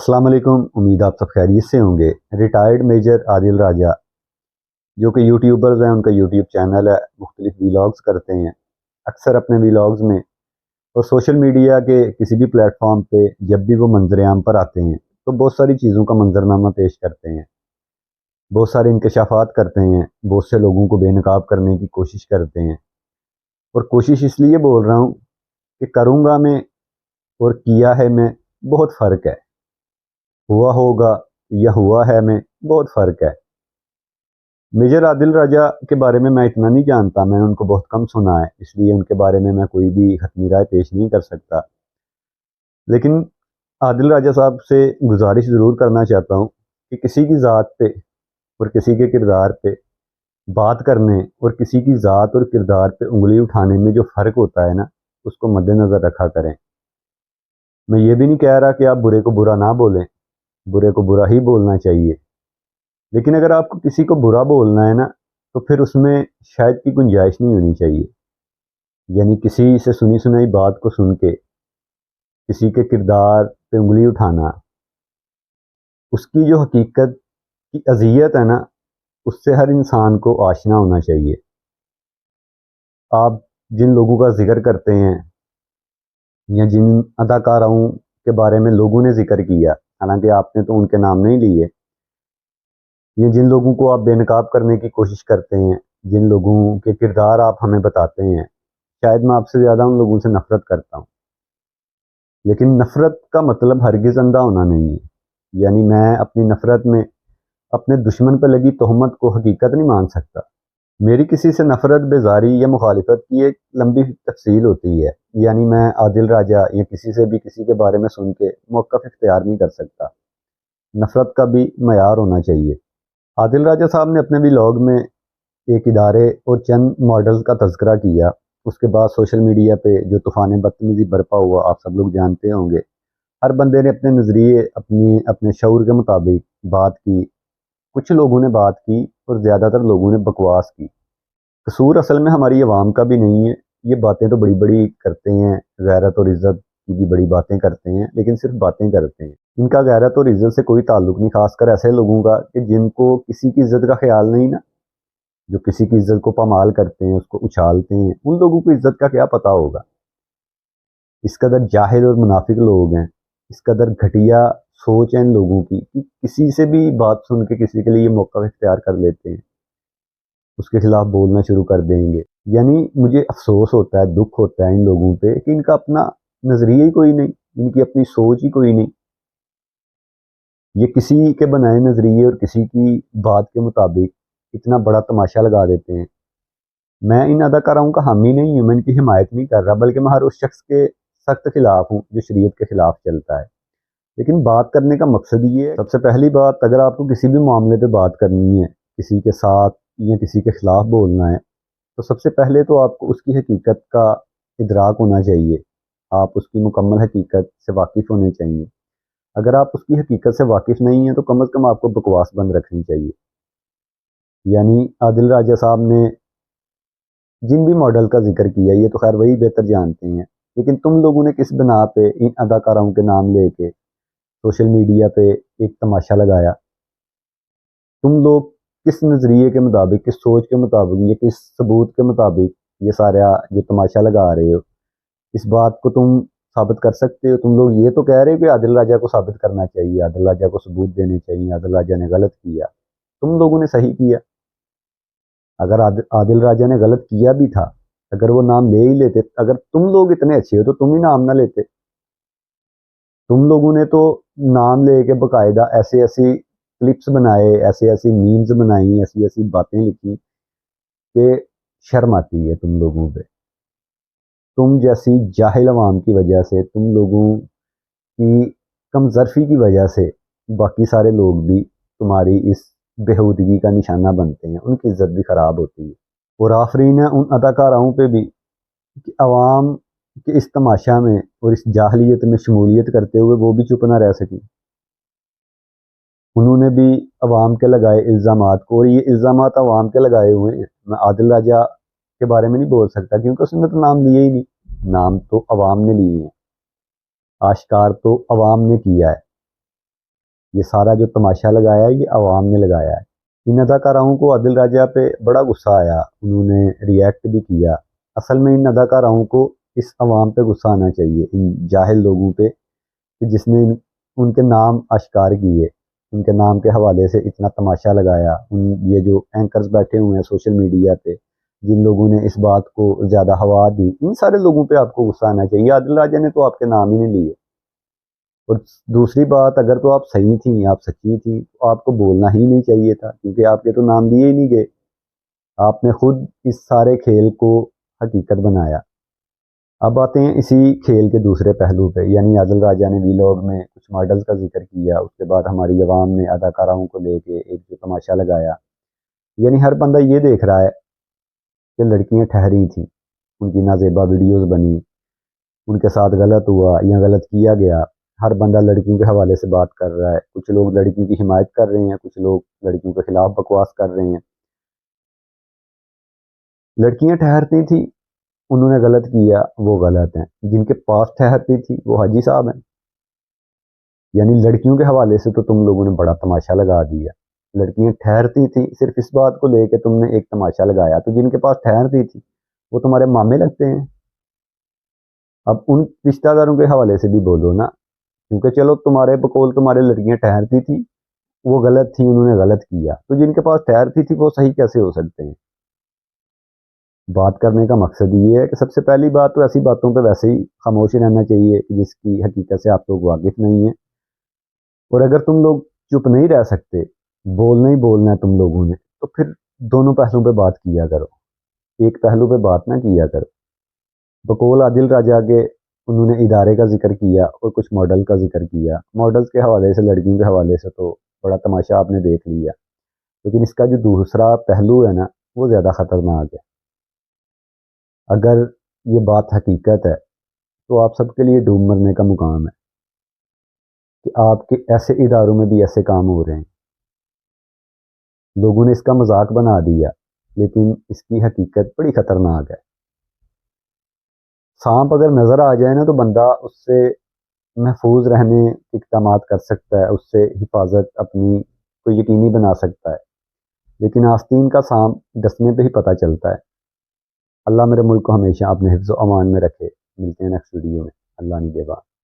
अस्सलाम वालेकुम। उम्मीद आप सब खैरियत से होंगे। रिटायर्ड मेजर आदिल राजा जो कि यूट्यूबर्स हैं, उनका यूट्यूब चैनल है, मुख्तलिफ वीलॉग्स करते हैं। अक्सर अपने वीलॉग्स में और सोशल मीडिया के किसी भी प्लेटफॉर्म पे जब भी वो मंजर आम पर आते हैं तो बहुत सारी चीज़ों का मंजरनामा पेश करते हैं, बहुत सारे इंकशाफात करते हैं, बहुत से लोगों को बेनकाब करने की कोशिश करते हैं। और कोशिश इसलिए बोल रहा हूँ कि करूँगा मैं और किया है मैं, बहुत फ़र्क है। हुआ होगा या हुआ है मैं, बहुत फ़र्क है। मेजर आदिल राजा के बारे में मैं इतना नहीं जानता, मैंने उनको बहुत कम सुना है, इसलिए उनके बारे में मैं कोई भी हतमी राय पेश नहीं कर सकता। लेकिन आदिल राजा साहब से गुजारिश ज़रूर करना चाहता हूँ कि किसी की ज़ात पे और किसी के किरदार पे बात करने और किसी की ज़ात और किरदार पे उंगली उठाने में जो फ़र्क होता है ना, उसको मद्देनज़र रखा करें। मैं ये भी नहीं कह रहा कि आप बुरे को बुरा ना बोलें, बुरे को बुरा ही बोलना चाहिए। लेकिन अगर आपको किसी को बुरा बोलना है ना, तो फिर उसमें शायद की गुंजाइश नहीं होनी चाहिए। यानी किसी से सुनी सुनाई बात को सुन के किसी के किरदार पे उंगली उठाना, उसकी जो हकीकत की अज़ियत है ना, उससे हर इंसान को आशना होना चाहिए। आप जिन लोगों का ज़िक्र करते हैं या जिन अदाकाराओं के बारे में लोगों ने ज़िक्र किया, हालांकि आपने तो उनके नाम नहीं लिए, ये जिन लोगों को आप बेनकाब करने की कोशिश करते हैं, जिन लोगों के किरदार आप हमें बताते हैं, शायद मैं आपसे ज़्यादा उन लोगों से नफ़रत करता हूँ। लेकिन नफ़रत का मतलब हरगिज़ अंधा होना नहीं है। यानी मैं अपनी नफ़रत में अपने दुश्मन पर लगी तोहमत को हकीकत नहीं मान सकता। मेरी किसी से नफ़रत, बेज़ारी या मुखालिफत की एक लंबी तफसील होती है। यानी मैं आदिल राजा या किसी से भी किसी के बारे में सुन के मौक़िफ़ इख्तियार नहीं कर सकता। नफ़रत का भी मयार होना चाहिए। आदिल राजा साहब ने अपने व्लॉग में एक इदारे और चंद मॉडल्स का तज़किरा किया। उसके बाद सोशल मीडिया पे जो तूफ़ान बदतमीज़ी बरपा हुआ, आप सब लोग जानते होंगे। हर बंदे ने अपने नज़रिए, अपने शऊर के मुताबिक बात की। कुछ लोगों ने बात की और ज़्यादातर लोगों ने बकवास की। कसूर असल में हमारी आवाम का भी नहीं है। ये बातें तो बड़ी बड़ी करते हैं, गैरत और इज़्ज़त की भी बड़ी बातें करते हैं, लेकिन सिर्फ बातें करते हैं। इनका गैरत और इज़्ज़त से कोई ताल्लुक़ नहीं, खासकर ऐसे लोगों का कि जिनको किसी की इज़्ज़त का ख्याल नहीं ना, जो किसी की इज़्ज़त को पामाल करते हैं, उसको उछालते हैं। उन लोगों को इज़्ज़त का क्या पता होगा। इस कदर जाहिल और मुनाफिक लोग हैं, इस कदर घटिया सोच है इन लोगों की कि किसी से भी बात सुन के किसी के लिए मौका इख्तियार कर लेते हैं, उसके खिलाफ बोलना शुरू कर देंगे। यानी मुझे अफ़सोस होता है, दुख होता है इन लोगों पे कि इनका अपना नज़रिया ही कोई नहीं, इनकी अपनी सोच ही कोई नहीं। ये किसी के बनाए नज़रिए और किसी की बात के मुताबिक इतना बड़ा तमाशा लगा देते हैं। मैं इन अदाकाराओं का हामी नहीं हूँ, मैं इनकी हिमायत नहीं कर रहा, बल्कि मैं हर उस शख्स के सख्त खिलाफ हूँ जो शरीयत के खिलाफ चलता है। लेकिन बात करने का मकसद ये है, सबसे पहली बात, अगर आपको किसी भी मामले पे बात करनी है, किसी के साथ या किसी के खिलाफ बोलना है, तो सबसे पहले तो आपको उसकी हकीकत का इदराक होना चाहिए। आप उसकी मुकम्मल हकीकत से वाकिफ़ होने चाहिए। अगर आप उसकी हकीकत से वाकिफ़ नहीं हैं तो कम अज़ कम आपको बकवास बंद रखनी चाहिए। यानी आदिल राजा साहब ने जिन भी मॉडल का ज़िक्र किया, ये तो ख़ैर वही बेहतर जानते हैं। लेकिन तुम लोगों ने किस बिना पे इन अदाकाराओं के नाम लेके सोशल मीडिया पे एक तमाशा लगाया? तुम लोग किस नज़रिए के मुताबिक, किस सोच के मुताबिक, या किस सबूत के मुताबिक ये सारा जो तमाशा लगा रहे हो? इस बात को तुम साबित कर सकते हो? तुम लोग ये तो कह रहे हो कि आदिल राजा को साबित करना चाहिए, आदिल राजा को सबूत देने चाहिए, आदिल राजा ने गलत किया। तुम लोगों ने सही किया। अगर आदिल राजा ने गलत किया भी था, अगर वो नाम ले ही लेते, अगर तुम लोग इतने अच्छे हो तो तुम ही नाम ना लेते। तुम लोगों ने तो नाम लेके बकायदा ऐसे ऐसी क्लिप्स बनाए, ऐसे ऐसी मीम्स बनाई, ऐसी ऐसी बातें लिखी कि शर्म आती है तुम लोगों पे। तुम जैसी जाहिल अवाम की वजह से, तुम लोगों की कमज़र्फ़ी की वजह से बाकी सारे लोग भी तुम्हारी इस बेहूदगी का निशाना बनते हैं, उनकी इज़्ज़त भी ख़राब होती है। और आफ़रीन है उन अदाकाराओं पे भी कि अवाम के इस तमाशा में और इस जाहिलियत में शमूलियत करते हुए वो भी चुप ना रह सकी। उन्होंने भी अवाम के लगाए इल्ज़ामात को, और ये इल्ज़ामात अवाम के लगाए हुए हैं। मैं आदिल राजा के बारे में नहीं बोल सकता क्योंकि उसने तो नाम लिए ही नहीं। नाम तो अवाम ने लिए हैं, आश्कार तो अवाम ने किया है। یہ سارا جو تماشا لگایا ہے یہ عوام نے لگایا ہے۔ ان اداکاروں کو عادل راجہ پہ بڑا غصہ آیا، انہوں نے ریئیکٹ بھی کیا۔ اصل میں ان اداکاروں کو اس عوام پہ غصہ آنا چاہیے، ان جاہل لوگوں پہ کہ جس نے ان کے نام اشکار کیے، ان کے نام کے حوالے سے اتنا تماشا لگایا۔ یہ جو اینکرز بیٹھے ہوئے ہیں سوشل میڈیا پہ، جن لوگوں نے اس بات کو زیادہ ہوا دی، ان سارے لوگوں پہ آپ کو غصہ آنا چاہیے۔ عادل راجہ نے تو آپ کے نام ہی نہیں لیے۔ اور دوسری بات، اگر تو آپ صحیح تھیں، آپ سچی تھیں، تو آپ کو بولنا ہی نہیں چاہیے تھا، کیونکہ آپ کے تو نام دیے ہی نہیں گئے۔ آپ نے خود اس سارے کھیل کو حقیقت بنایا۔ اب آتے ہیں اسی کھیل کے دوسرے پہلو پہ، یعنی عادل راجہ نے ویلاگ میں کچھ ماڈلز کا ذکر کیا، اس کے بعد ہماری عوام نے اداکاروں کو لے کے ایک جو تماشا لگایا، یعنی ہر بندہ یہ دیکھ رہا ہے کہ لڑکیاں ٹھہری تھیں، ان کی نازیبا ویڈیوز بنی، ان کے ساتھ غلط ہوا یا غلط کیا گیا۔ ہر بندہ لڑکیوں کے حوالے سے بات کر رہا ہے، کچھ لوگ لڑکیوں کی حمایت کر رہے ہیں، کچھ لوگ لڑکیوں کے خلاف بکواس کر رہے ہیں۔ لڑکیاں ٹھہرتی تھیں، انہوں نے غلط کیا، وہ غلط ہیں۔ جن کے پاس ٹھہرتی تھی وہ حاجی صاحب ہیں۔ یعنی لڑکیوں کے حوالے سے تو تم لوگوں نے بڑا تماشا لگا دیا۔ لڑکیاں ٹھہرتی تھیں، صرف اس بات کو لے کے تم نے ایک تماشا لگایا، تو جن کے پاس ٹھہرتی تھی وہ تمہارے مامے لگتے ہیں۔ اب ان رشتہ داروں کے حوالے سے بھی بولو نا، کیونکہ چلو تمہارے بقول تمہارے لڑکیاں ٹھہرتی تھی، وہ غلط تھی، انہوں نے غلط کیا، تو جن کے پاس ٹھہرتی تھی وہ صحیح کیسے ہو سکتے ہیں؟ بات کرنے کا مقصد یہ ہے کہ سب سے پہلی بات تو ایسی باتوں پہ ویسے ہی خاموش رہنا چاہیے جس کی حقیقت سے آپ لوگ واقف نہیں ہیں۔ اور اگر تم لوگ چپ نہیں رہ سکتے، بولنا ہی بولنا ہے تم لوگوں نے، تو پھر دونوں پہلوؤں پہ بات کیا کرو، ایک پہلو پہ بات نہ کیا کرو۔ بقول عادل راجہ کے انہوں نے ادارے کا ذکر کیا اور کچھ ماڈل کا ذکر کیا۔ ماڈلز کے حوالے سے، لڑکیوں کے حوالے سے تو بڑا تماشا آپ نے دیکھ لیا، لیکن اس کا جو دوسرا پہلو ہے نا وہ زیادہ خطرناک ہے۔ اگر یہ بات حقیقت ہے تو آپ سب کے لیے ڈوب مرنے کا مقام ہے کہ آپ کے ایسے اداروں میں بھی ایسے کام ہو رہے ہیں۔ لوگوں نے اس کا مذاق بنا دیا، لیکن اس کی حقیقت بڑی خطرناک ہے۔ سانپ اگر نظر آ جائے نا تو بندہ اس سے محفوظ رہنے کے اقدامات کر سکتا ہے، اس سے حفاظت اپنی کو یقینی بنا سکتا ہے، لیکن آستین کا سانپ ڈسنے پہ ہی پتہ چلتا ہے۔ اللہ میرے ملک کو ہمیشہ اپنے حفظ و امان میں رکھے۔ ملتے ہیں نیکسٹ ویڈیو میں۔ اللہ نگہبان۔